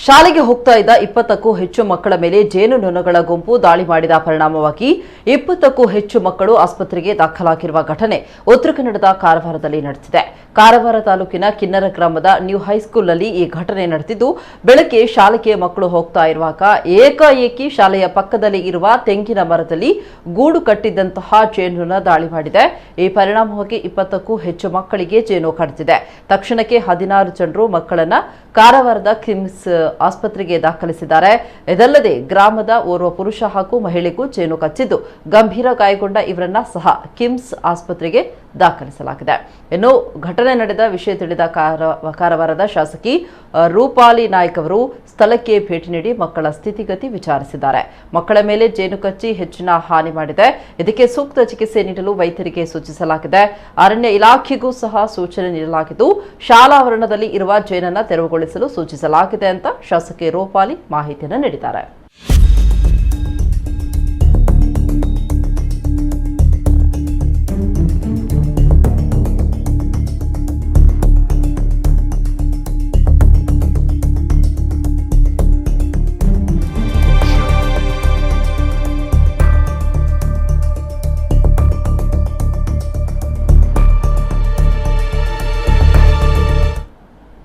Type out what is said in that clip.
ಶಾಲೆಗೆ ಹೋಗ್ತಾ ಇದ್ದ 20ಕ್ಕೂ ಹೆಚ್ಚು ಮಕ್ಕಳ ಮೇಲೆ ಜೇನುನೊಣಗಳ ಗುಂಪು ದಾಳಿ ಮಾಡಿದ ಪರಿಣಾಮವಾಗಿ 20ಕ್ಕೂ ಹೆಚ್ಚು ಮಕ್ಕಳು ಆಸ್ಪತ್ರೆಗೆ ದಾಖಲಾಗಿರುವ ಘಟನೆ ಉತ್ತರ ಕನ್ನಡದ ಕಾರವಾರದಲ್ಲಿ ನಡೆದಿದೆ. ಕಾರವಾರ ತಾಲೂಕಿನ ಕಿನ್ನರ ಗ್ರಾಮದ ನ್ಯೂ ಹೈಸ್ಕೂಲ್ನಲ್ಲಿ ಈ ಘಟನೆ ನಡೆದಿದ್ದು, ಬೆಳಗ್ಗೆ ಶಾಲೆಗೆ ಮಕ್ಕಳು ಹೋಗ್ತಾ ಇರುವಾಗ ಏಕಾಏಕಿ ಶಾಲೆಯ ಪಕ್ಕದಲ್ಲಿ ಇರುವ ತೆಂಗಿನ ಮರದಲ್ಲಿ ಗೂಡು ಕಟ್ಟಿದ್ದಂತಹ ಜೇನುನೊಣ ದಾಳಿ ಮಾಡಿದೆ. ಈ ಪರಿಣಾಮವಾಗಿ 20ಕ್ಕೂ ಹೆಚ್ಚು ಮಕ್ಕಳಿಗೆ ಜೇನು ಕಡಿದಿದೆ. ತಕ್ಷಣಕ್ಕೆ 16 ಜನರು ಮಕ್ಕಳನ್ನ ಕಾರವಾರದ ಕಿಮ್ಸ್ ಆಸ್ಪತ್ರೆಗೆ ದಾಖಲಿಸಿದ್ದಾರೆ. ಇದಲ್ಲದೆ ಗ್ರಾಮದ ಓರ್ವ ಪುರುಷ ಹಾಗೂ ಮಹಿಳೆಗೂ ಜೇನು ಕಚ್ಚಿದ್ದು ಗಂಭೀರ ಗಾಯಗೊಂಡ ಇವರನ್ನ ಸಹ ಕಿಮ್ಸ್ ಆಸ್ಪತ್ರೆಗೆ ದಾಖಲಿಸಲಾಗಿದೆ. ಇನ್ನು ಘಟನೆ ನಡೆದ ವಿಷಯ ತಿಳಿದ ಕಾರವಾರದ ಶಾಸಕಿ ರೂಪಾಲಿ ನಾಯ್ಕ್ ಅವರು ಸ್ಥಳಕ್ಕೆ ಭೇಟಿ ನೀಡಿ ಮಕ್ಕಳ ಸ್ಥಿತಿಗತಿ ವಿಚಾರಿಸಿದ್ದಾರೆ. ಮಕ್ಕಳ ಮೇಲೆ ಜೇನು ಕಚ್ಚಿ ಹೆಚ್ಚಿನ ಹಾನಿ ಮಾಡಿದೆ. ಇದಕ್ಕೆ ಸೂಕ್ತ ಚಿಕಿತ್ಸೆ ನೀಡಲು ವೈದ್ಯರಿಗೆ ಸೂಚಿಸಲಾಗಿದೆ. ಅರಣ್ಯ ಇಲಾಖೆಗೂ ಸಹ ಸೂಚನೆ ನೀಡಲಾಗಿದ್ದು, ಶಾಲಾ ಆವರಣದಲ್ಲಿ ಇರುವ ಜೇನನ್ನು ತೆರವುಗೊಳಿಸಲು ಸೂಚಿಸಲಾಗಿದೆ ಅಂತ ಶಾಸಕಿ ರೂಪಾಲಿ ಮಾಹಿತಿಯನ್ನು ನೀಡಿದ್ದಾರೆ.